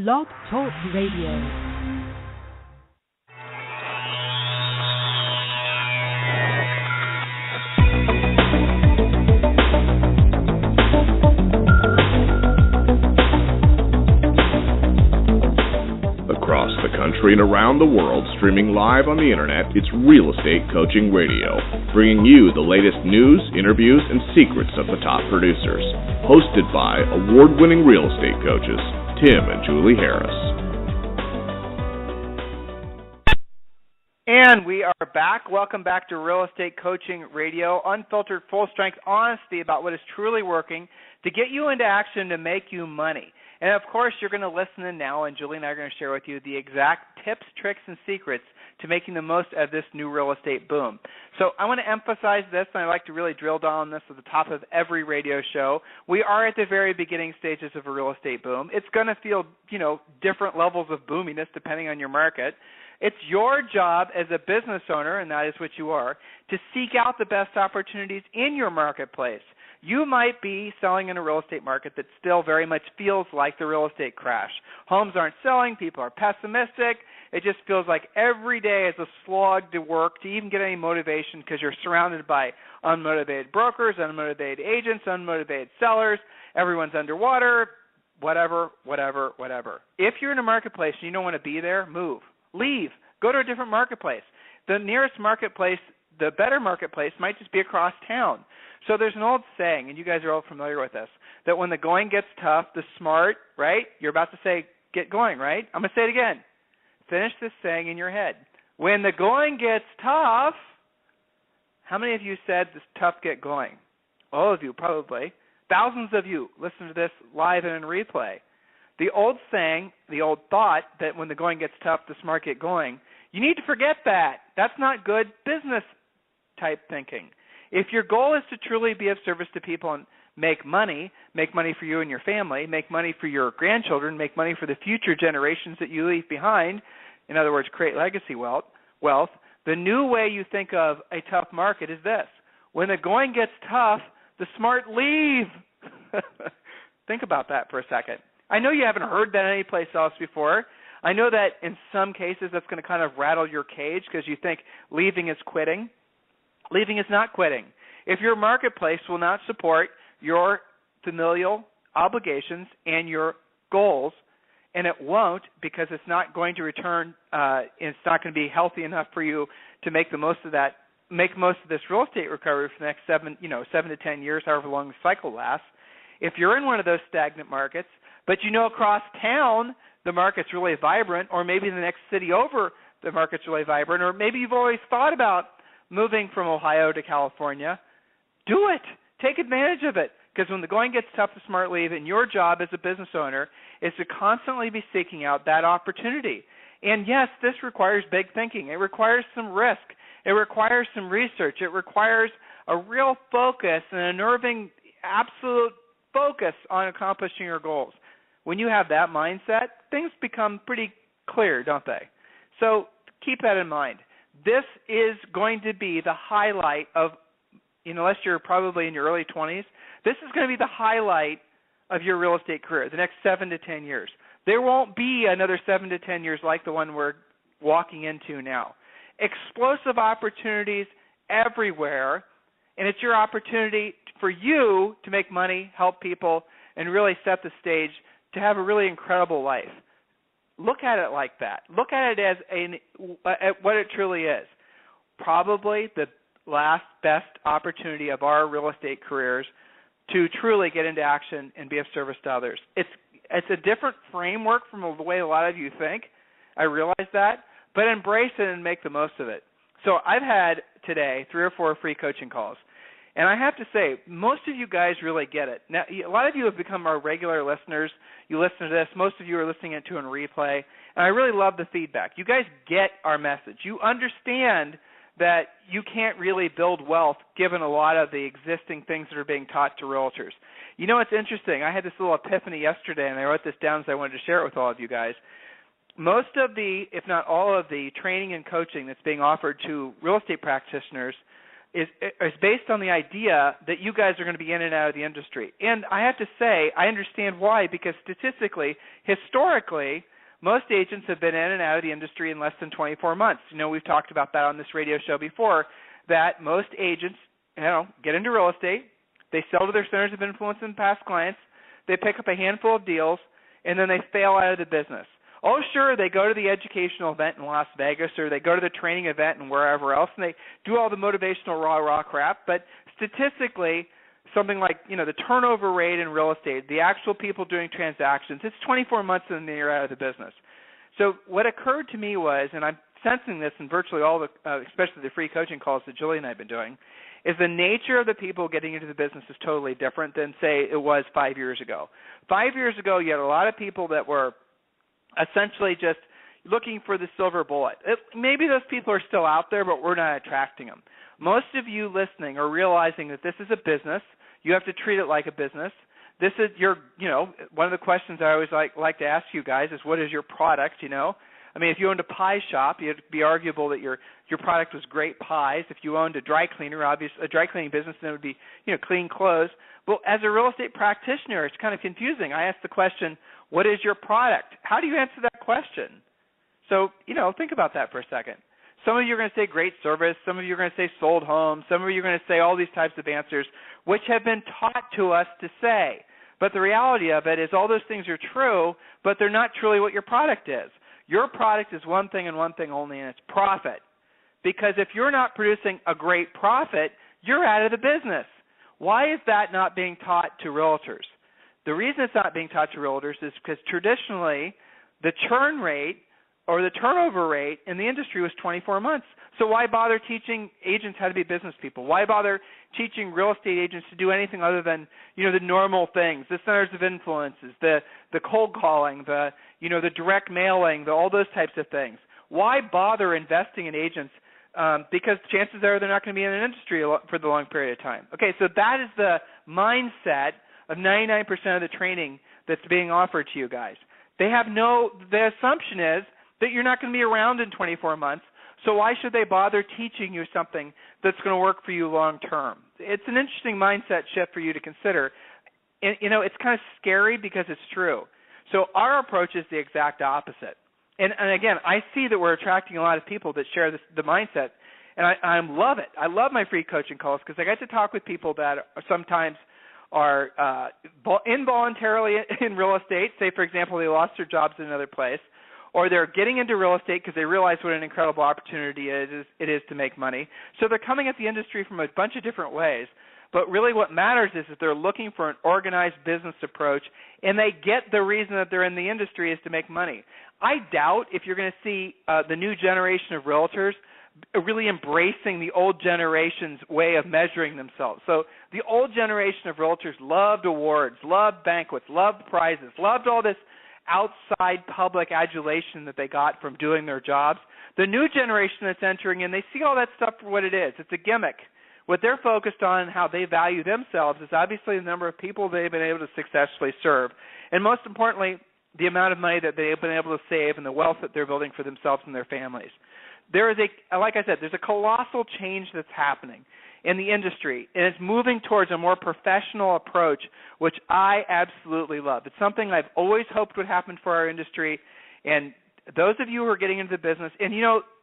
Blog Talk Radio. Across the country and around the world, streaming live on the internet, it's Real Estate Coaching Radio, bringing you the latest news, interviews, and secrets of the top producers. Hosted by award-winning real estate coaches, Tim and Julie Harris. And we are back. Welcome back to Real Estate Coaching Radio, unfiltered, full-strength honesty about what is truly working to get you into action to make you money. And, of course, you're going to listen in now, and Julie and I are going to share with you the exact tips, tricks, and secrets to making the most of this new real estate boom. So I want to emphasize this, and I like to really drill down on this at the top of every radio show. We are at the very beginning stages of a real estate boom. It's going to feel, different levels of boominess depending on your market. It's your job as a business owner, and that is what you are, to seek out the best opportunities in your marketplace. You might be selling in a real estate market that still very much feels like the real estate crash. Homes aren't selling. People are pessimistic. It just feels like every day is a slog to work to even get any motivation because you're surrounded by unmotivated brokers, unmotivated agents, unmotivated sellers. Everyone's underwater, whatever. If you're in a marketplace and you don't want to be there, move. Leave. Go to a different marketplace. The nearest marketplace, the better marketplace, might just be across town. So there's an old saying, and you guys are all familiar with this, that when the going gets tough, the smart, right? You're about to say, get going, right? I'm going to say it again. Finish this saying in your head. When the going gets tough, how many of you said this tough get going? All of you, probably. Thousands of you listen to this live and in replay. The old saying, the old thought that when the going gets tough, the smart get going, you need to forget that. That's not good business type thinking. If your goal is to truly be of service to people and make money for you and your family, make money for your grandchildren, make money for the future generations that you leave behind, in other words, create legacy wealth, the new way you think of a tough market is this. When the going gets tough, the smart leave. Think about that for a second. I know you haven't heard that anyplace else before. I know that in some cases that's going to kind of rattle your cage because you think leaving is quitting. Leaving is not quitting. If your marketplace will not support your familial obligations and your goals, and it won't because it's not going to return, it's not going to be healthy enough for you to make the most of that, make most of this real estate recovery for the next 7 to 10 years, however long the cycle lasts. If you're in one of those stagnant markets, but across town the market's really vibrant, or maybe in the next city over the market's really vibrant, or maybe you've always thought about moving from Ohio to California, do it. Take advantage of it. Because when the going gets tough, the smart leave, and your job as a business owner is to constantly be seeking out that opportunity. And yes, this requires big thinking. It requires some risk. It requires some research. It requires a real focus and a nerving, absolute focus on accomplishing your goals. When you have that mindset, things become pretty clear, don't they? So keep that in mind. This is going to be the highlight of, unless you're probably in your early 20s, this is going to be the highlight of your real estate career, the next 7 to 10 years. There won't be another 7 to 10 years like the one we're walking into now. Explosive opportunities everywhere, and it's your opportunity for you to make money, help people, and really set the stage to have a really incredible life. Look at it like that. Look at it as at what it truly is. Probably the last best opportunity of our real estate careers to truly get into action and be of service to others. It's a different framework from the way a lot of you think. I realize that, but embrace it and make the most of it. So I've had today 3 or 4 free coaching calls. And I have to say, most of you guys really get it. Now, a lot of you have become our regular listeners. You listen to this. Most of you are listening to it in replay. And I really love the feedback. You guys get our message. You understand that you can't really build wealth given a lot of the existing things that are being taught to realtors. It's interesting. I had this little epiphany yesterday, and I wrote this down so I wanted to share it with all of you guys. Most of the, if not all of the training and coaching that's being offered to real estate practitioners is based on the idea that you guys are going to be in and out of the industry. And I have to say, I understand why, because statistically, historically, most agents have been in and out of the industry in less than 24 months. We've talked about that on this radio show before, that most agents, get into real estate, they sell to their centers of influence and past clients, they pick up a handful of deals, and then they fail out of the business. Oh, sure, they go to the educational event in Las Vegas, or they go to the training event and wherever else, and they do all the motivational rah-rah crap, but statistically, something like, the turnover rate in real estate, the actual people doing transactions, it's 24 months and then you're out of the business. So what occurred to me was, and I'm sensing this in virtually all the, especially the free coaching calls that Julie and I have been doing, is the nature of the people getting into the business is totally different than, say, it was 5 years ago. 5 years ago, you had a lot of people that were essentially just looking for the silver bullet. Maybe those people are still out there, but we're not attracting them. Most of you listening are realizing that this is a business. You have to treat it like a business. This is one of the questions I always like to ask you guys is, what is your product, if you owned a pie shop, it'd be arguable that your product was great pies. If you owned a dry cleaning business, then it would be, clean clothes. Well, as a real estate practitioner, it's kind of confusing. I ask the question, what is your product? How do you answer that question? So, think about that for a second. Some of you are going to say great service. Some of you are going to say sold homes. Some of you are going to say all these types of answers, which have been taught to us to say. But the reality of it is all those things are true, but they're not truly what your product is. Your product is one thing and one thing only, and it's profit. Because if you're not producing a great profit, you're out of the business. Why is that not being taught to realtors? The reason it's not being taught to realtors is because traditionally the churn rate or the turnover rate in the industry was 24 months. So why bother teaching agents how to be business people? Why bother teaching real estate agents to do anything other than, the normal things, the centers of influences, the cold calling, the direct mailing, all those types of things? Why bother investing in agents? Because chances are they're not going to be in an industry for the long period of time. Okay, so that is the mindset of 99% of the training that's being offered to you guys. The assumption is that you're not going to be around in 24 months, so why should they bother teaching you something that's going to work for you long term? It's an interesting mindset shift for you to consider. And, it's kind of scary because it's true. So our approach is the exact opposite. And again, I see that we're attracting a lot of people that share the mindset, and I love it. I love my free coaching calls because I get to talk with people that sometimes are involuntarily in real estate. Say, for example, they lost their jobs in another place, or they're getting into real estate because they realize what an incredible opportunity it is to make money. So they're coming at the industry from a bunch of different ways. But really what matters is that they're looking for an organized business approach, and they get the reason that they're in the industry is to make money. I doubt if you're going to see the new generation of realtors really embracing the old generation's way of measuring themselves. So the old generation of realtors loved awards, loved banquets, loved prizes, loved all this outside public adulation that they got from doing their jobs. The new generation that's entering in, they see all that stuff for what it is. It's a gimmick. What they're focused on and how they value themselves is obviously the number of people they've been able to successfully serve, and most importantly, the amount of money that they've been able to save and the wealth that they're building for themselves and their families. There is like I said, there's a colossal change that's happening in the industry, and it's moving towards a more professional approach, which I absolutely love. It's something I've always hoped would happen for our industry, and those of you who are getting into the business, and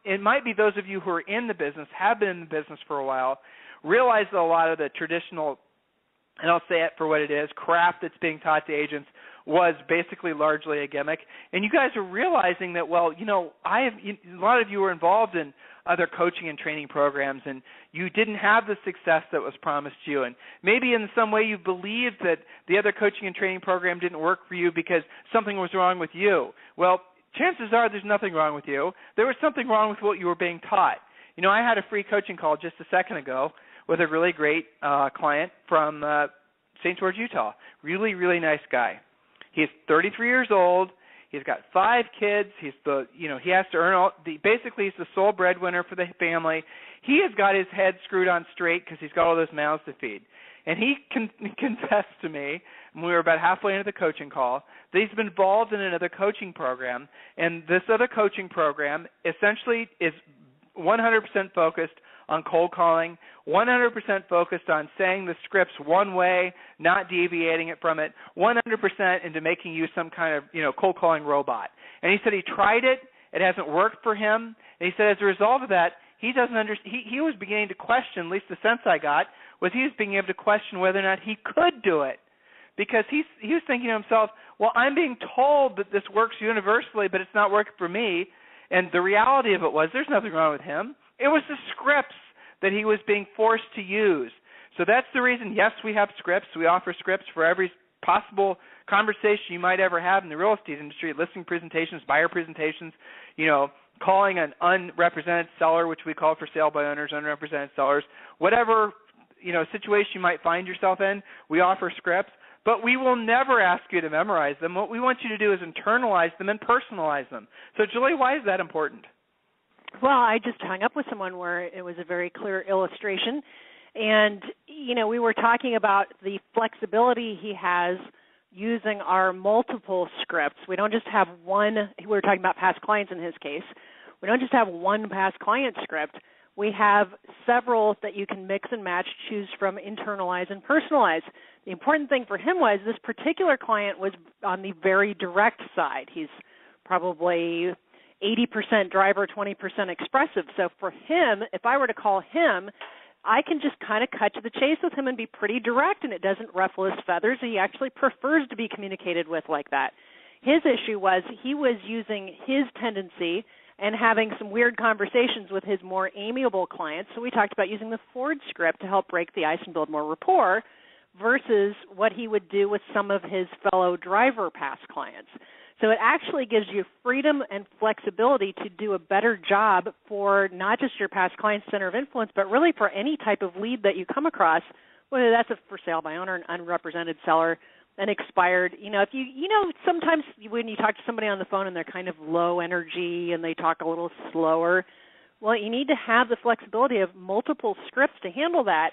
it might be those of you who are in the business, have been in the business for a while, realize that a lot of the traditional, and I'll say it for what it is, crap that's being taught to agents was basically largely a gimmick. And you guys are realizing that, a lot of you were involved in other coaching and training programs, and you didn't have the success that was promised you. And maybe in some way you believed that the other coaching and training program didn't work for you because something was wrong with you. Well, chances are there's nothing wrong with you. There was something wrong with what you were being taught. I had a free coaching call just a second ago with a really great client from St. George, Utah. Really, really nice guy. He's 33 years old. He's got 5 kids. He has to earn basically he's the sole breadwinner for the family. He has got his head screwed on straight because he's got all those mouths to feed. And he confessed to me, when we were about halfway into the coaching call, that he's been involved in another coaching program, and this other coaching program essentially is 100% focused on cold calling, 100% focused on saying the scripts one way, not deviating it from it, 100% into making you some kind of, cold calling robot. And he said he tried it. It hasn't worked for him. And he said as a result of that, he was beginning to question, at least the sense I got, was he was being able to question whether or not he could do it. Because he was thinking to himself, well, I'm being told that this works universally, but it's not working for me. And the reality of it was there's nothing wrong with him. It was the scripts that he was being forced to use. So that's the reason, yes, we have scripts. We offer scripts for every possible conversation you might ever have in the real estate industry, listing presentations, buyer presentations, calling an unrepresented seller, which we call for sale by owners, unrepresented sellers, whatever, situation you might find yourself in, we offer scripts. But we will never ask you to memorize them. What we want you to do is internalize them and personalize them. So, Julie, why is that important? Well, I just hung up with someone where it was a very clear illustration. And, we were talking about the flexibility he has using our multiple scripts. We don't just have one. We were talking about past clients in his case. We don't just have one past client script. We have several that you can mix and match, choose from, internalize, and personalize. The important thing for him was this particular client was on the very direct side. He's probably 80% driver, 20% expressive. So for him, if I were to call him, I can just kind of cut to the chase with him and be pretty direct, and it doesn't ruffle his feathers. He actually prefers to be communicated with like that. His issue was he was using his tendency and having some weird conversations with his more amiable clients. So we talked about using the Ford script to help break the ice and build more rapport versus what he would do with some of his fellow driver past clients. So it actually gives you freedom and flexibility to do a better job for not just your past client's center of influence, but really for any type of lead that you come across, whether that's a for sale by owner, an unrepresented seller, an expired. If sometimes when you talk to somebody on the phone and they're kind of low energy and they talk a little slower, well, you need to have the flexibility of multiple scripts to handle that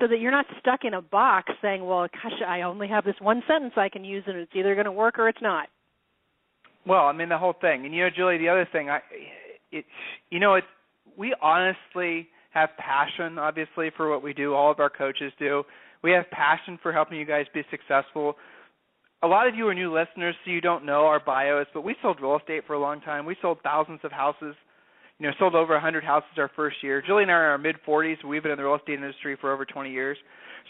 so that you're not stuck in a box saying, well, gosh, I only have this one sentence I can use and it's either going to work or it's not. Well, the whole thing. And, Julie, the other thing, we honestly have passion, obviously, for what we do. All of our coaches do. We have passion for helping you guys be successful. A lot of you are new listeners, so you don't know our bios, but we sold real estate for a long time. We sold thousands of houses, sold over 100 houses our first year. Julie and I are in our mid-40s. We've been in the real estate industry for over 20 years.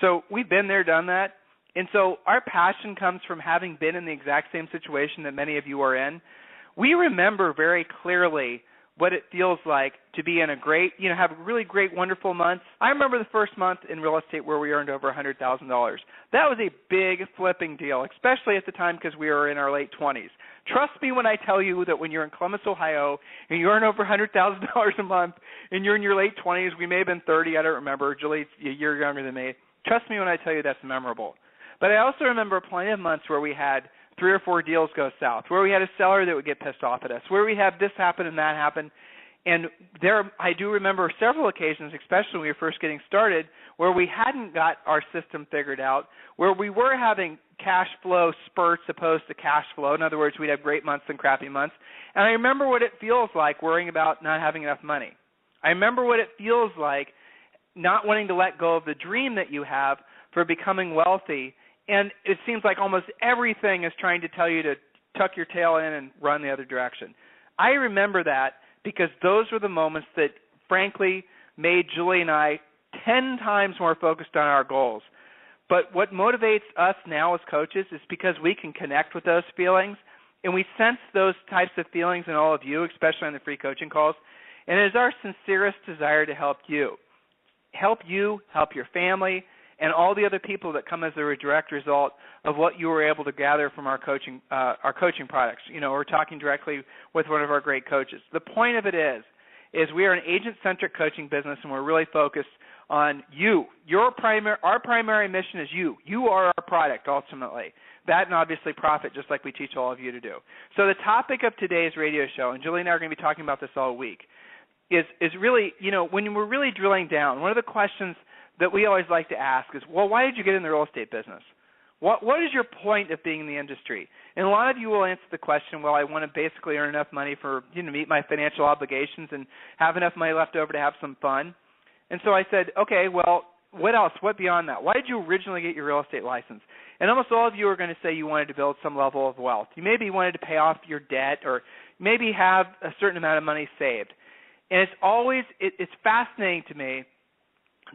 So we've been there, done that. And so our passion comes from having been in the exact same situation that many of you are in. We remember very clearly what it feels like to be in a great, have really great, wonderful months. I remember the first month in real estate where we earned over $100,000. That was a big flipping deal, especially at the time because we were in our late 20s. Trust me when I tell you that when you're in Columbus, Ohio, and you earn over $100,000 a month, and you're in your late 20s, we may have been 30, I don't remember. Julie's a year younger than me. Trust me when I tell you that's memorable. But I also remember plenty of months where we had 3 or 4 deals go south, where we had a seller that would get pissed off at us, where we had this happen and that happen. And I do remember several occasions, especially when we were first getting started, where we hadn't got our system figured out, where we were having cash flow spurts opposed to cash flow. In other words, we'd have great months and crappy months. And I remember what it feels like worrying about not having enough money. I remember what it feels like not wanting to let go of the dream that you have for becoming wealthy. And it seems like almost everything is trying to tell you to tuck your tail in and run the other direction. I remember that because those were the moments that, frankly, made Julie and I 10 times more focused on our goals. But what motivates us now as coaches is because we can connect with those feelings, and we sense those types of feelings in all of you, especially on the free coaching calls. And it is our sincerest desire to help you, help your family, and all the other people that come as a direct result of what you were able to gather from our coaching products. We're talking directly with one of our great coaches. The point of it is we are an agent-centric coaching business, and we're really focused on you. Our primary mission is you. You are our product, ultimately. That and obviously profit, just like we teach all of you to do. So the topic of today's radio show, and Julie and I are going to be talking about this all week, is really, when we're really drilling down, one of the questions that we always like to ask is, well, why did you get in the real estate business? What is your point of being in the industry? And a lot of you will answer the question, well, I want to basically earn enough money for, meet my financial obligations and have enough money left over to have some fun. And so I said, okay, well, what else? What beyond that? Why did you originally get your real estate license? And almost all of you are going to say you wanted to build some level of wealth. You maybe wanted to pay off your debt or maybe have a certain amount of money saved. And it's always, it's fascinating to me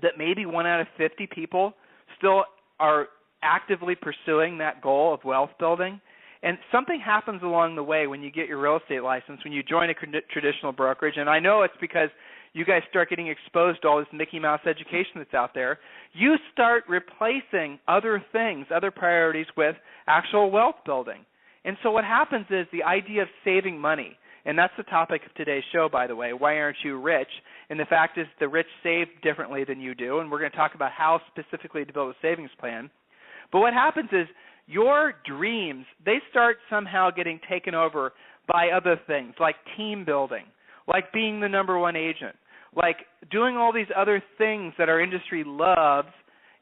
that maybe 1 out of 50 people still are actively pursuing that goal of wealth building. And something happens along the way when you get your real estate license, when you join a traditional brokerage. And I know it's because you guys start getting exposed to all this Mickey Mouse education that's out there. You start replacing other things, other priorities with actual wealth building. And so what happens is the idea of saving money, and that's the topic of today's show, by the way, why aren't you rich? And the fact is the rich save differently than you do, and we're going to talk about how specifically to build a savings plan. But what happens is your dreams, they start somehow getting taken over by other things, like team building, like being the number one agent, like doing all these other things that our industry loves,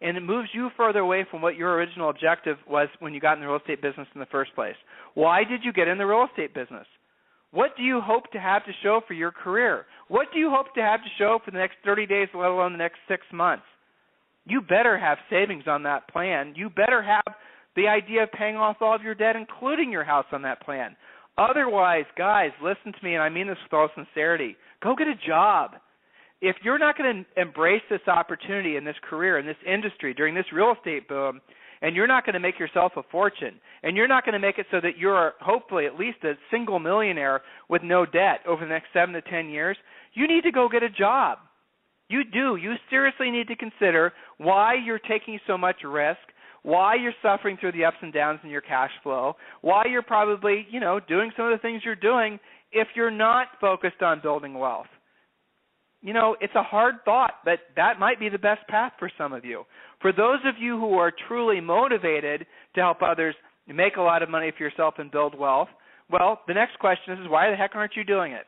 and it moves you further away from what your original objective was when you got in the real estate business in the first place. Why did you get in the real estate business? What do you hope to have to show for your career? What do you hope to have to show for the next 30 days, let alone the next 6 months? You better have savings on that plan. You better have the idea of paying off all of your debt, including your house, on that plan. Otherwise, guys, listen to me, and I mean this with all sincerity. Go get a job. If you're not going to embrace this opportunity in this career, in this industry, during this real estate boom, and you're not going to make yourself a fortune, and you're not going to make it so that you're hopefully at least a single millionaire with no debt over the next 7 to 10 years, you need to go get a job. You do. You seriously need to consider why you're taking so much risk, why you're suffering through the ups and downs in your cash flow, why you're probably, doing some of the things you're doing if you're not focused on building wealth. It's a hard thought, but that might be the best path for some of you. For those of you who are truly motivated to help others make a lot of money for yourself and build wealth, well, the next question is why the heck aren't you doing it?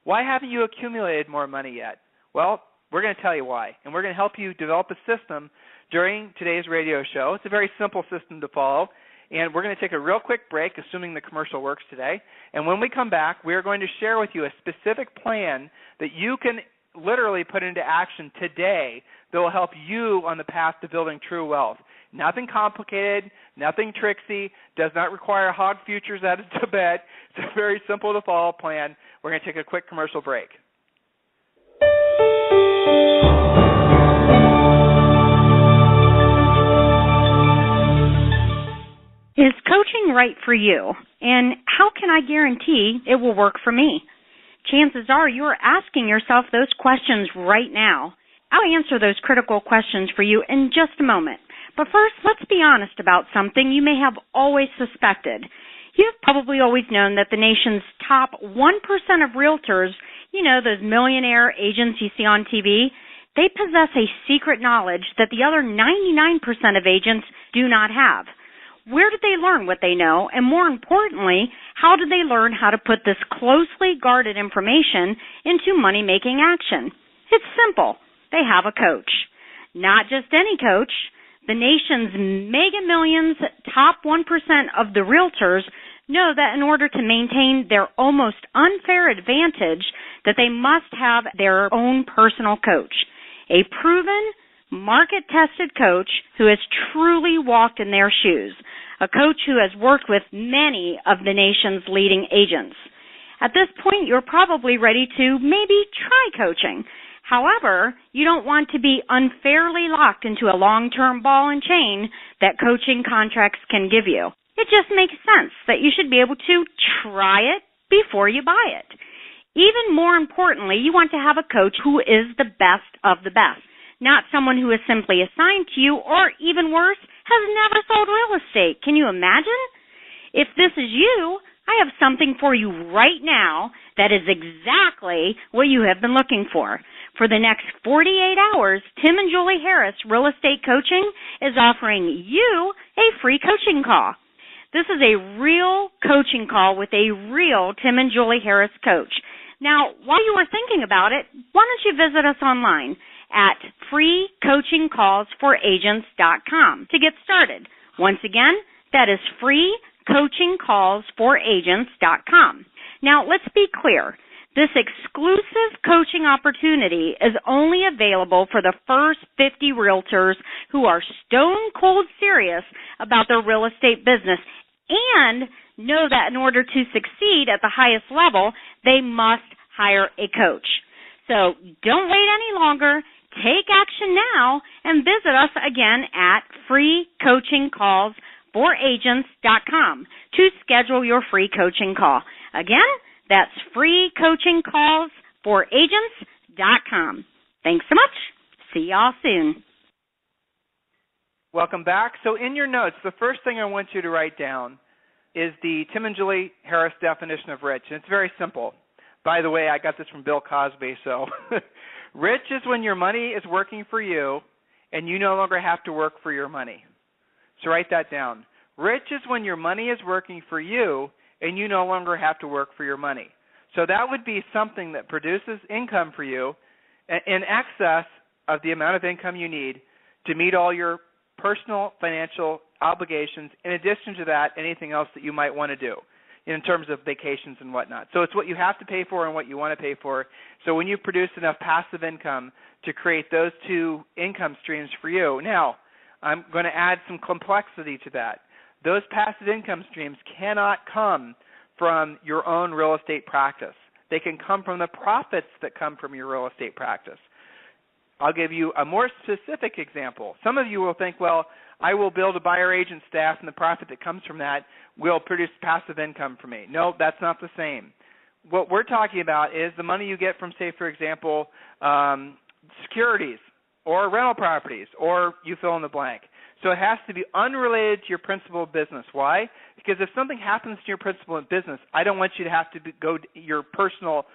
Why haven't you accumulated more money yet? Well, we're going to tell you why, and we're going to help you develop a system during today's radio show. It's a very simple system to follow, and we're going to take a real quick break, assuming the commercial works today. And when we come back, we are going to share with you a specific plan that you can literally put into action today that will help you on the path to building true wealth. Nothing complicated, nothing tricksy, does not require hog futures out of Tibet. It's a very simple to follow plan. We're going to take a quick commercial break. Is coaching right for you? And how can I guarantee it will work for me? Chances are you are asking yourself those questions right now. I'll answer those critical questions for you in just a moment. But first, let's be honest about something you may have always suspected. You've probably always known that the nation's top 1% of realtors, those millionaire agents you see on TV, they possess a secret knowledge that the other 99% of agents do not have. Where did they learn what they know? And more importantly, how did they learn how to put this closely guarded information into money-making action? It's simple. They have a coach. Not just any coach. The nation's mega millions, top 1% of the realtors know that in order to maintain their almost unfair advantage, that they must have their own personal coach. A proven, market-tested coach who has truly walked in their shoes. A coach who has worked with many of the nation's leading agents. At this point, you're probably ready to maybe try coaching. However, you don't want to be unfairly locked into a long-term ball and chain that coaching contracts can give you. It just makes sense that you should be able to try it before you buy it. Even more importantly, you want to have a coach who is the best of the best, not someone who is simply assigned to you or, even worse, has never sold real estate. Can you imagine? If this is you, I have something for you right now that is exactly what you have been looking for. For the next 48 hours, Tim and Julie Harris Real Estate Coaching is offering you a free coaching call. This is a real coaching call with a real Tim and Julie Harris coach. Now, while you are thinking about it, why don't you visit us online at freecoachingcallsforagents.com to get started. Once again, that is freecoachingcallsforagents.com. Now, let's be clear. This exclusive coaching opportunity is only available for the first 50 realtors who are stone cold serious about their real estate business and know that in order to succeed at the highest level, they must hire a coach. So don't wait any longer. Take action now and visit us again at freecoachingcallsforagents.com to schedule your free coaching call. Again, that's freecoachingcallsforagents.com. Thanks so much. See y'all soon. Welcome back. So in your notes, the first thing I want you to write down is the Tim and Julie Harris definition of rich. And it's very simple. By the way, I got this from Bill Cosby. So rich is when your money is working for you and you no longer have to work for your money. So write that down. Rich is when your money is working for you and you no longer have to work for your money. So that would be something that produces income for you in excess of the amount of income you need to meet all your personal financial obligations. In addition to that, anything else that you might want to do in terms of vacations and whatnot. So it's what you have to pay for and what you want to pay for. So when you produce enough passive income to create those two income streams for you. Now, I'm going to add some complexity to that. Those passive income streams cannot come from your own real estate practice. They can come from the profits that come from your real estate practice. I'll give you a more specific example. Some of you will think, well, I will build a buyer agent staff and the profit that comes from that will produce passive income for me. No, that's not the same. What we're talking about is the money you get from, say, for example, securities or rental properties, or you fill in the blank. So it has to be unrelated to your principal business. Why? Because if something happens to your principal business, I don't want you to have to go your personal,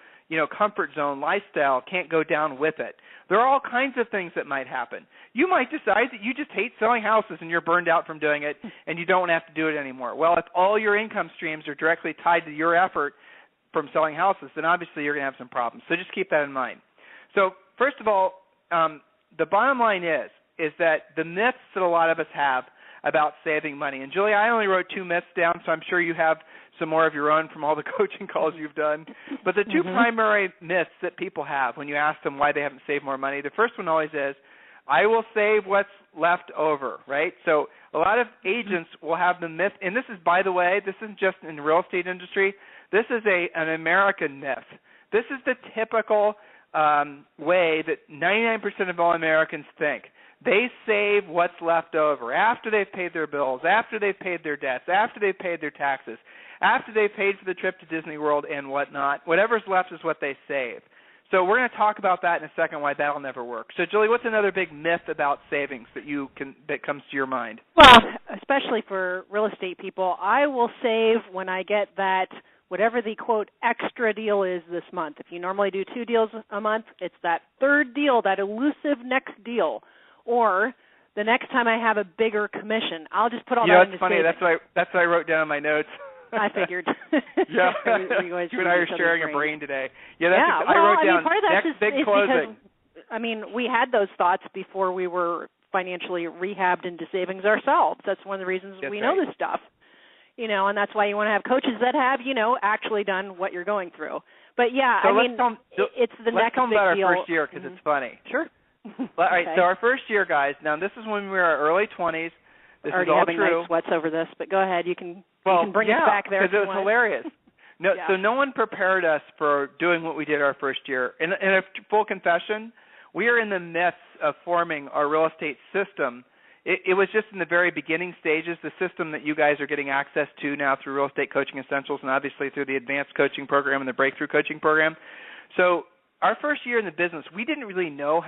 comfort zone lifestyle can't go down with it. There are all kinds of things that might happen. You might decide that you just hate selling houses and you're burned out from doing it and you don't have to do it anymore. Well, if all your income streams are directly tied to your effort from selling houses, then obviously you're going to have some problems. So just keep that in mind. So first of all, the bottom line is that the myths that a lot of us have about saving money, and Julie, I only wrote 2 myths down, so I'm sure you have some more of your own from all the coaching calls you've done. But the 2 primary myths that people have when you ask them why they haven't saved more money, the first one always is, I will save what's left over, right? So a lot of agents will have the myth, and this is, by the way, this isn't just in the real estate industry. This is an American myth. This is the typical way that 99% of all Americans think. They save what's left over after they've paid their bills, after they've paid their debts, after they've paid their taxes, after they've paid for the trip to Disney World and whatnot. Whatever's left is what they save. So we're going to talk about that in a second, why that'll never work. So, Julie, what's another big myth about savings that comes to your mind? Well, especially for real estate people, I will save when I get that whatever the, quote, extra deal is this month. If you normally do 2 deals a month, it's that third deal, that elusive next deal. Or the next time I have a bigger commission, I'll just put all that into it's funny. savings. That's what I wrote down in my notes. I figured. Yeah. you and I are sharing a brain today. Yeah, I wrote down part of that next big closing. Because, we had those thoughts before we were financially rehabbed into savings ourselves. That's one of the reasons we know this stuff. And that's why you want to have coaches that have, actually done what you're going through. But, yeah, so it's the next big deal. Let's talk about our first year because it's funny. Sure. All right, so our first year, guys, now this is when we were in our early 20s. This already is all having true. night sweats over this, but go ahead. You can bring us back there. Because it was hilarious. No, yeah. So no one prepared us for doing what we did our first year. In a full confession, we are in the midst of forming our real estate system. It was just in the very beginning stages, the system that you guys are getting access to now through Real Estate Coaching Essentials and obviously through the Advanced Coaching Program and the Breakthrough Coaching Program. So our first year in the business, we didn't really know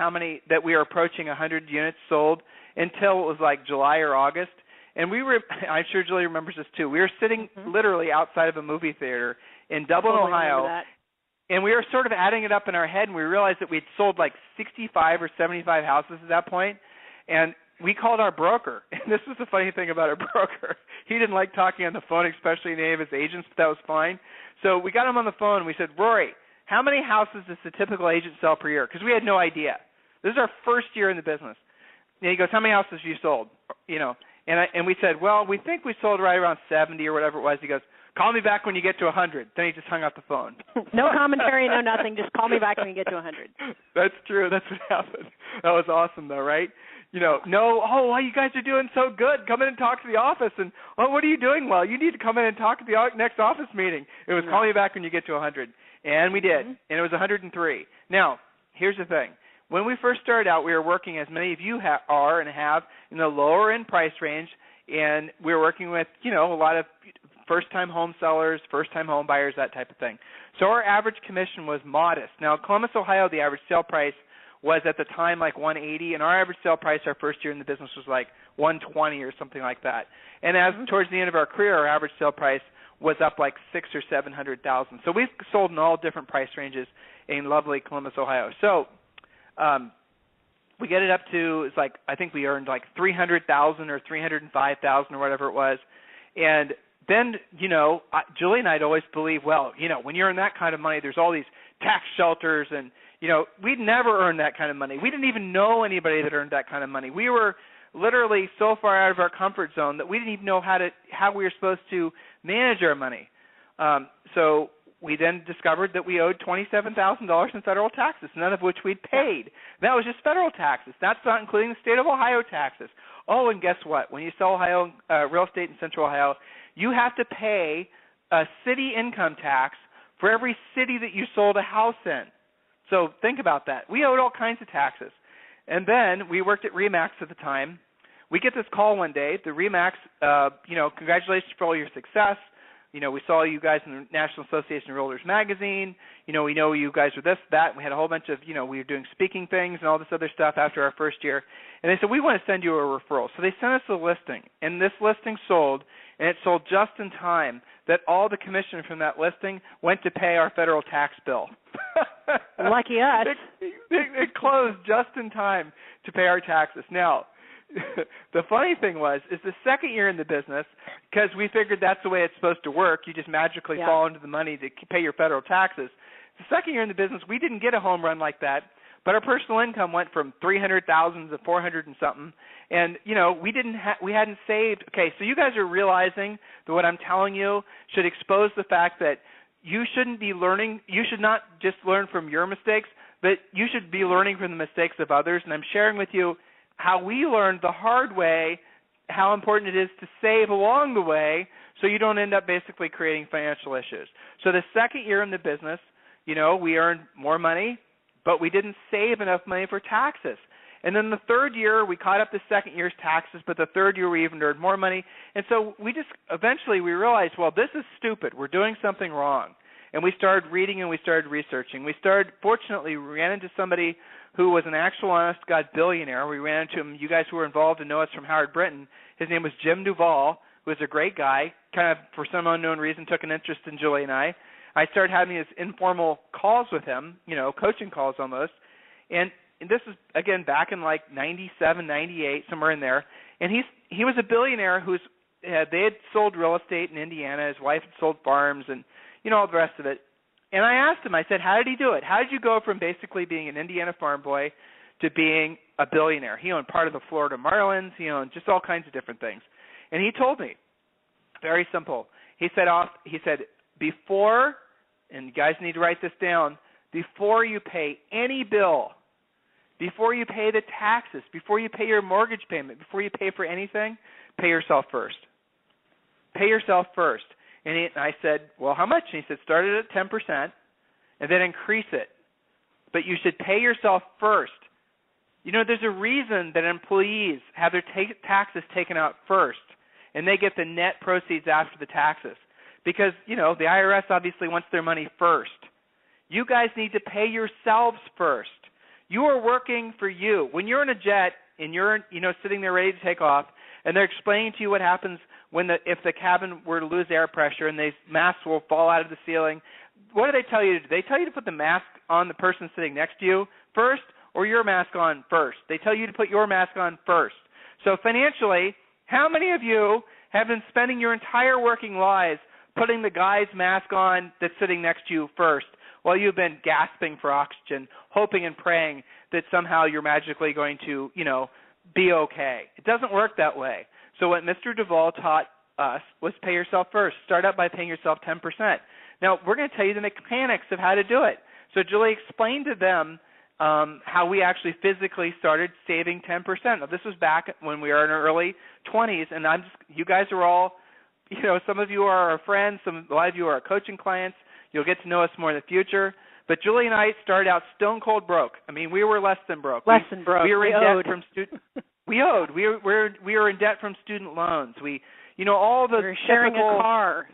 that we were approaching 100 units sold until it was like July or August. And we were, I'm sure Julie remembers this too, we were sitting literally outside of a movie theater in Dublin, Ohio, and we were sort of adding it up in our head, and we realized that we'd sold like 65 or 75 houses at that point. And we called our broker. And this was the funny thing about our broker. He didn't like talking on the phone, especially any of his agents, but that was fine. So we got him on the phone, and we said, Rory, how many houses does the typical agent sell per year? Because we had no idea. This is our first year in the business. And he goes, how many houses have you sold? And we said, well, we think we sold right around 70 or whatever it was. He goes, Call me back when you get to 100. Then he just hung up the phone. No commentary, no nothing. Just call me back when you get to 100. That's true. That's what happened. That was awesome, though, right? Why you guys are doing so good. Come in and talk to the office. And, what are you doing well? You need to come in and talk at the next office meeting. It was call me back when you get to 100. And we did. And it was 103. Now, here's the thing. When we first started out, we were working, as many of you are and have, in the lower end price range, and we were working with, a lot of first-time home sellers, first-time home buyers, that type of thing. So our average commission was modest. Now, Columbus, Ohio, the average sale price was at the time like $180, and our average sale price our first year in the business was like $120 or something like that. And as towards the end of our career, our average sale price was up like $600,000 or $700,000. So we've sold in all different price ranges in lovely Columbus, Ohio. So we get it up to, it's like, I think we earned like $300,000 or $305,000 or whatever it was. And then, Julie and I would always believe, when you earn that kind of money, there's all these tax shelters and, we'd never earned that kind of money. We didn't even know anybody that earned that kind of money. We were literally so far out of our comfort zone that we didn't even know how we were supposed to manage our money. So we then discovered that we owed $27,000 in federal taxes, none of which we'd paid. That was just federal taxes. That's not including the state of Ohio taxes. Oh, and guess what? When you sell Ohio real estate in Central Ohio, you have to pay a city income tax for every city that you sold a house in. So think about that. We owed all kinds of taxes. And then we worked at RE/MAX at the time. We get this call one day. The RE/MAX, congratulations for all your success. We saw you guys in the National Association of Realtors magazine. We know you guys were this, that. And we had a whole bunch of, we were doing speaking things and all this other stuff after our first year. And they said, we want to send you a referral. So they sent us a listing. And this listing sold, and it sold just in time that all the commission from that listing went to pay our federal tax bill. Lucky us. It closed just in time to pay our taxes. Now, the funny thing is the second year in the business, because we figured that's the way it's supposed to work, you just magically fall into the money to pay your federal taxes. The second year in the business, we didn't get a home run like that, but our personal income went from $300,000 to $400 and something, and we hadn't saved. Okay, so you guys are realizing that what I'm telling you should expose the fact that you shouldn't be learning. You should not just learn from your mistakes, but you should be learning from the mistakes of others. And I'm sharing with you how we learned the hard way, how important it is to save along the way so you don't end up basically creating financial issues. So the second year in the business, we earned more money, but we didn't save enough money for taxes. And then the third year, we caught up the second year's taxes, but the third year we even earned more money. And so eventually we realized, this is stupid. We're doing something wrong. And we started reading and we started researching. Fortunately, we ran into somebody who was an actual honest God billionaire. We ran into him. You guys who were involved and know us from Howard Brinton. His name was Jim Duvall, who was a great guy, kind of for some unknown reason took an interest in Julie and I. I started having these informal calls with him, coaching calls almost. And this is, again, back in like 97, 98, somewhere in there. And he was a billionaire they had sold real estate in Indiana. His wife had sold farms and, all the rest of it. And I asked him, I said, how did he do it? How did you go from basically being an Indiana farm boy to being a billionaire? He owned part of the Florida Marlins. He owned just all kinds of different things. And he told me, very simple. He said, before, and you guys need to write this down, before you pay any bill, before you pay the taxes, before you pay your mortgage payment, before you pay for anything, pay yourself first. Pay yourself first. And I said, well, how much? And he said, start it at 10% and then increase it. But you should pay yourself first. There's a reason that employees have their taxes taken out first, and they get the net proceeds after the taxes. Because, the IRS obviously wants their money first. You guys need to pay yourselves first. You are working for you. When you're in a jet and you're, sitting there ready to take off, and they're explaining to you what happens if the cabin were to lose air pressure and these masks will fall out of the ceiling, what do they tell you to do? They tell you to put the mask on the person sitting next to you first or your mask on first. They tell you to put your mask on first. So financially, how many of you have been spending your entire working lives putting the guy's mask on that's sitting next to you first while you've been gasping for oxygen, hoping and praying that somehow you're magically going to, be okay? It doesn't work that way. So what Mr. Duvall taught us was pay yourself first. Start out by paying yourself 10%. Now, we're going to tell you the mechanics of how to do it. So Julie explained to them how we actually physically started saving 10%. Now, this was back when we were in our early 20s, and you guys are all, some of you are our friends, a lot of you are our coaching clients. You'll get to know us more in the future. But Julie and I started out stone cold broke. I mean, we were less than broke. Less than broke. We were in debt from We owed. We were in debt from student loans. All the We're sharing typical, a car.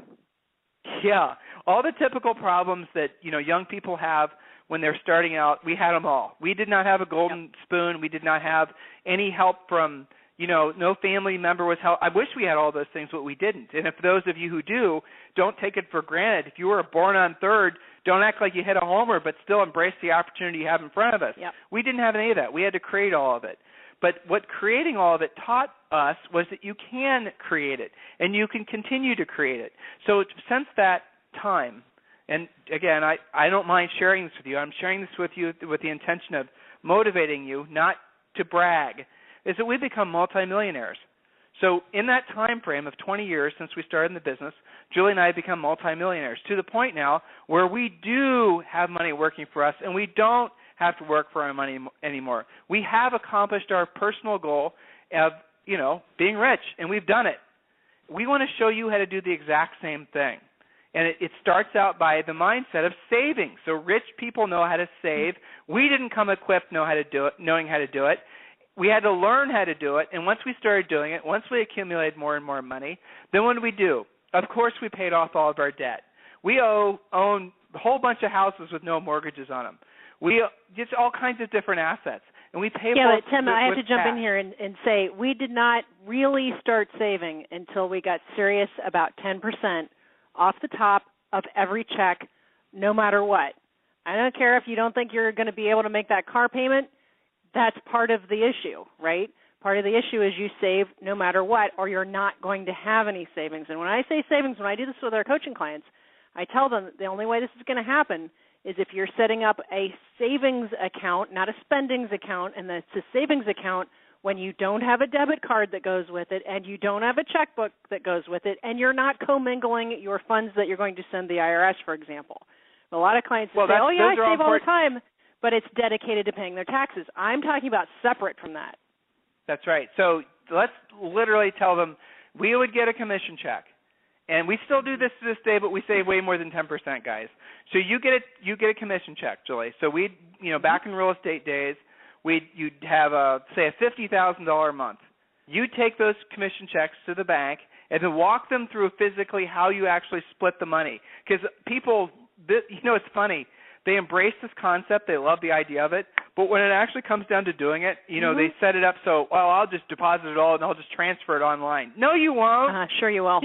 Yeah, all the typical problems that young people have when they're starting out. We had them all. We did not have a golden spoon. We did not have any help from no family member was help. I wish we had all those things, but we didn't. And if those of you who do, don't take it for granted. If you were born on third, don't act like you hit a homer, but still embrace the opportunity you have in front of us. Yep. We didn't have any of that. We had to create all of it. But what creating all of it taught us was that you can create it, and you can continue to create it. So since that time, and again, I don't mind sharing this with you. I'm sharing this with you with the intention of motivating you, not to brag, is that we've become multimillionaires. So in that time frame of 20 years since we started in the business, Julie and I have become multimillionaires to the point now where we do have money working for us, and we don't have to work for our money anymore. We have accomplished our personal goal of, being rich, and we've done it. We want to show you how to do the exact same thing. And it starts out by the mindset of saving. So rich people know how to save. We didn't come equipped knowing how to do it. We had to learn how to do it, and once we started doing it, once we accumulated more and more money, then what did we do? Of course, we paid off all of our debt. We own a whole bunch of houses with no mortgages on them. We just all kinds of different assets, and we pay for it. Yeah, but Tim, I have to jump cash. in here and say we did not really start saving until we got serious about 10% off the top of every check, no matter what. I don't care if you don't think you're going to be able to make that car payment. That's part of the issue, right? Part of the issue is you save no matter what, or you're not going to have any savings. And when I say savings, when I do this with our coaching clients, I tell them the only way this is going to happen is if you're setting up a savings account, not a spendings account, and it's a savings account when you don't have a debit card that goes with it and you don't have a checkbook that goes with it, and you're not commingling your funds that you're going to send the IRS, for example. A lot of clients say, I save all the time, but it's dedicated to paying their taxes. I'm talking about separate from that. That's right. So let's literally tell them we would get a commission check. And we still do this to this day, but we save way more than 10%, guys. So you get a commission check, Julie. So back in real estate days, you'd have say a $50,000 a month. You take those commission checks to the bank and then walk them through physically how you actually split the money. Because people, it's funny. They embrace this concept. They love the idea of it. But when it actually comes down to doing it, they set it up so, I'll just deposit it all and I'll just transfer it online. No, you won't. Sure you will.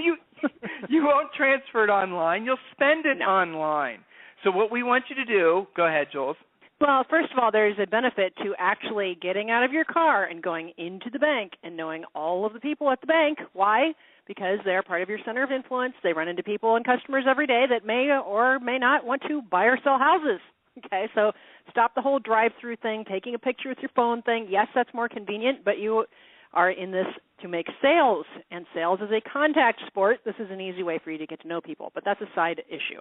You won't transfer it online. You'll spend it online. So what we want you to do, go ahead, Jules. Well, first of all, there's a benefit to actually getting out of your car and going into the bank and knowing all of the people at the bank. Why? Because they're part of your center of influence. They run into people and customers every day that may or may not want to buy or sell houses. Okay, so stop the whole drive-through thing, taking a picture with your phone thing. Yes, that's more convenient, but you are in this to make sales, and sales is a contact sport. This is an easy way for you to get to know people, but that's a side issue.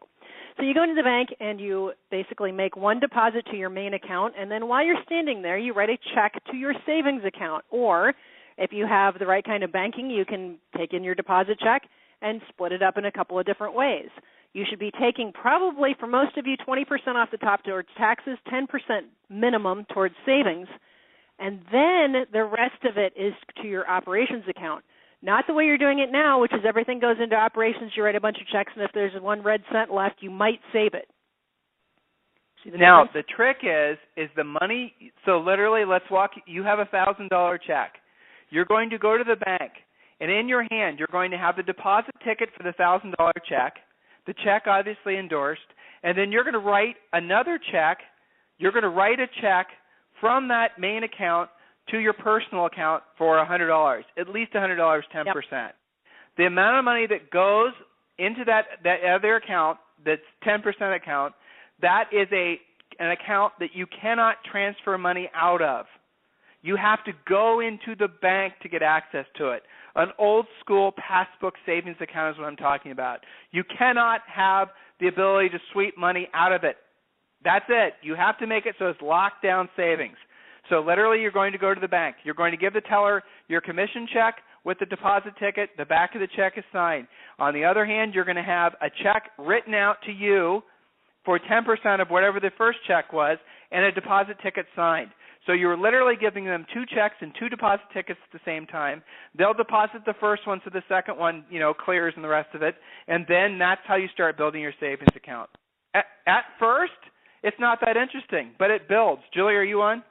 So you go into the bank and you basically make one deposit to your main account, and then while you're standing there, you write a check to your savings account. Or if you have the right kind of banking, you can take in your deposit check and split it up in a couple of different ways. You should be taking probably, for most of you, 20% off the top towards taxes, 10% minimum towards savings, and then the rest of it is to your operations account. Not the way you're doing it now, which is everything goes into operations, you write a bunch of checks, and if there's one red cent left, you might save it. Now, the trick is the money, so literally, you have a $1,000 check. You're going to go to the bank, and in your hand, you're going to have the deposit ticket for the $1,000 check, the check obviously endorsed, and then you're going to write another check. You're going to write a check from that main account to your personal account for $100, at least $100, 10%. Yep. The amount of money that goes into that other account, that's 10% account, that is an account that you cannot transfer money out of. You have to go into the bank to get access to it. An old school passbook savings account is what I'm talking about. You cannot have the ability to sweep money out of it. That's it. You have to make it so it's locked down savings. So literally you're going to go to the bank. You're going to give the teller your commission check with the deposit ticket. The back of the check is signed. On the other hand, you're going to have a check written out to you for 10% of whatever the first check was and a deposit ticket signed. So you're literally giving them 2 checks and 2 deposit tickets at the same time. They'll deposit the first one so the second one, clears and the rest of it. And then that's how you start building your savings account. At first, it's not that interesting, but it builds. Julie, are you on?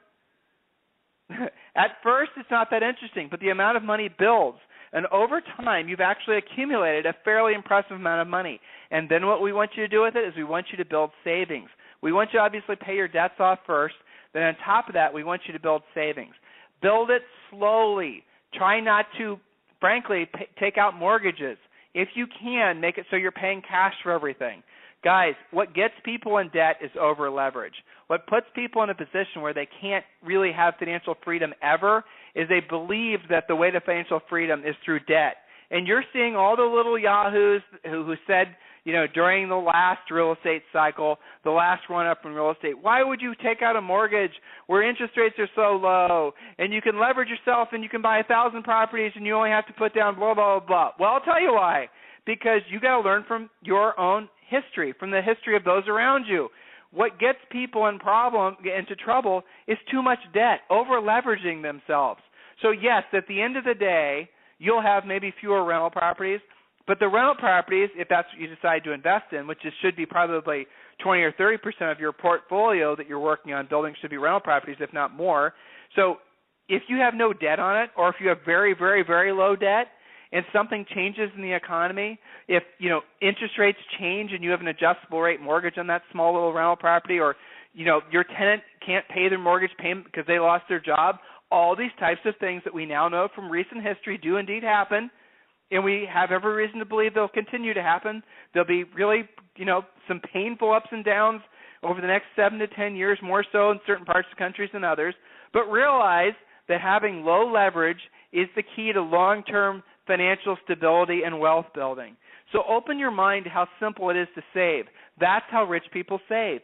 At first, it's not that interesting, but the amount of money builds. And over time, you've actually accumulated a fairly impressive amount of money. And then what we want you to do with it is we want you to build savings. We want you to obviously pay your debts off first. Then on top of that, we want you to build savings. Build it slowly. Try not to, frankly, take out mortgages. If you can, make it so you're paying cash for everything. Guys, what gets people in debt is over-leverage. What puts people in a position where they can't really have financial freedom ever is they believe that the way to financial freedom is through debt. And you're seeing all the little yahoos who said, during the last real estate cycle, the last run-up in real estate, why would you take out a mortgage where interest rates are so low and you can leverage yourself and you can buy 1,000 properties and you only have to put down blah, blah, blah. Well, I'll tell you why. Because you got to learn from your own history, from the history of those around you. What gets people into trouble is too much debt, over-leveraging themselves. So, yes, at the end of the day, you'll have maybe fewer rental properties, but the rental properties, if that's what you decide to invest in, which should be probably 20 or 30% of your portfolio that you're working on building should be rental properties, if not more. So if you have no debt on it, or if you have very, very, very low debt, and something changes in the economy, if interest rates change and you have an adjustable rate mortgage on that small little rental property, or your tenant can't pay their mortgage payment because they lost their job, all these types of things that we now know from recent history do indeed happen, and we have every reason to believe they'll continue to happen. There'll be really, some painful ups and downs over the next 7 to 10 years, more so in certain parts of countries than others. But realize that having low leverage is the key to long-term financial stability and wealth building. So open your mind to how simple it is to save. That's how rich people save.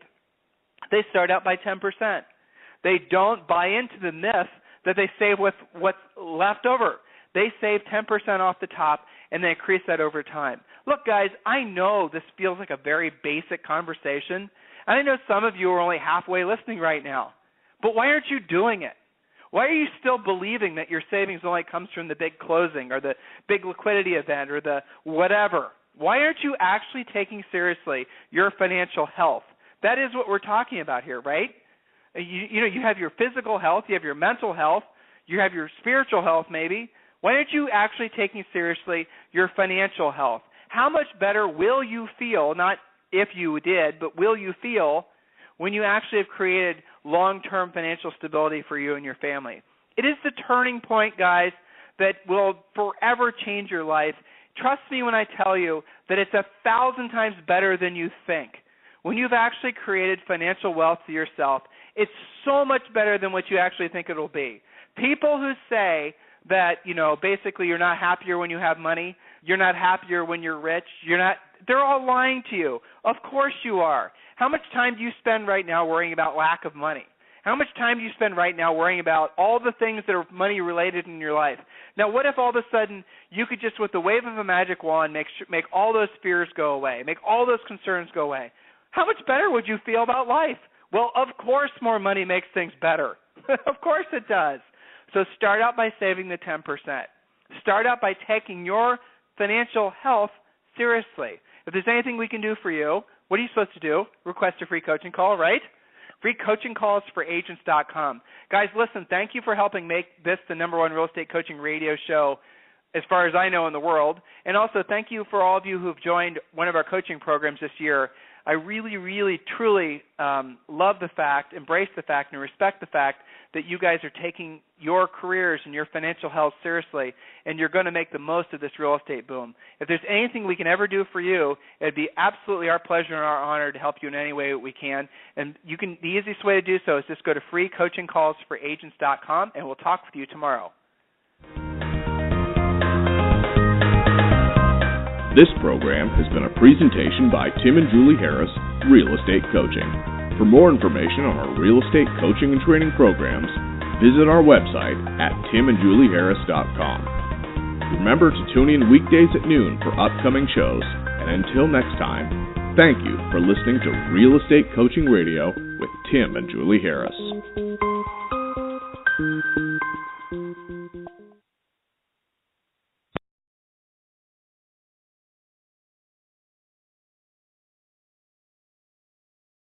They start out by 10%. They don't buy into the myth that they save with what's left over. They save 10% off the top, and they increase that over time. Look, guys, I know this feels like a very basic conversation, and I know some of you are only halfway listening right now. But why aren't you doing it? Why are you still believing that your savings only comes from the big closing or the big liquidity event or the whatever? Why aren't you actually taking seriously your financial health? That is what we're talking about here, right? You have your physical health, you have your mental health, you have your spiritual health maybe. Why aren't you actually taking seriously your financial health? How much better will you feel, not if you did, but will you feel when you actually have created long-term financial stability for you and your family? It is the turning point, guys, that will forever change your life. Trust me when I tell you that it's 1,000 times better than you think. When you've actually created financial wealth for yourself, it's so much better than what you actually think it'll be. People who say that, basically you're not happier when you have money, you're not happier when you're rich, they're all lying to you. Of course you are. How much time do you spend right now worrying about lack of money? How much time do you spend right now worrying about all the things that are money-related in your life? Now, what if all of a sudden you could just, with the wave of a magic wand, make all those fears go away, make all those concerns go away? How much better would you feel about life? Well, of course more money makes things better. Of course it does. So start out by saving the 10%. Start out by taking your financial health seriously. If there's anything we can do for you, what are you supposed to do? Request a free coaching call, right? Free coaching calls for agents.com. Guys, listen, thank you for helping make this the #1 real estate coaching radio show as far as I know in the world. And also thank you for all of you who have joined one of our coaching programs this year. I really, really, truly love the fact, embrace the fact, and respect the fact that you guys are taking your careers and your financial health seriously, and you're going to make the most of this real estate boom. If there's anything we can ever do for you, it'd be absolutely our pleasure and our honor to help you in any way we can. And the easiest way to do so is just go to freecoachingcallsforagents.com, and we'll talk with you tomorrow. This program has been a presentation by Tim and Julie Harris, Real Estate Coaching. For more information on our real estate coaching and training programs, visit our website at timandjulieharris.com. Remember to tune in weekdays at noon for upcoming shows, and until next time, thank you for listening to Real Estate Coaching Radio with Tim and Julie Harris.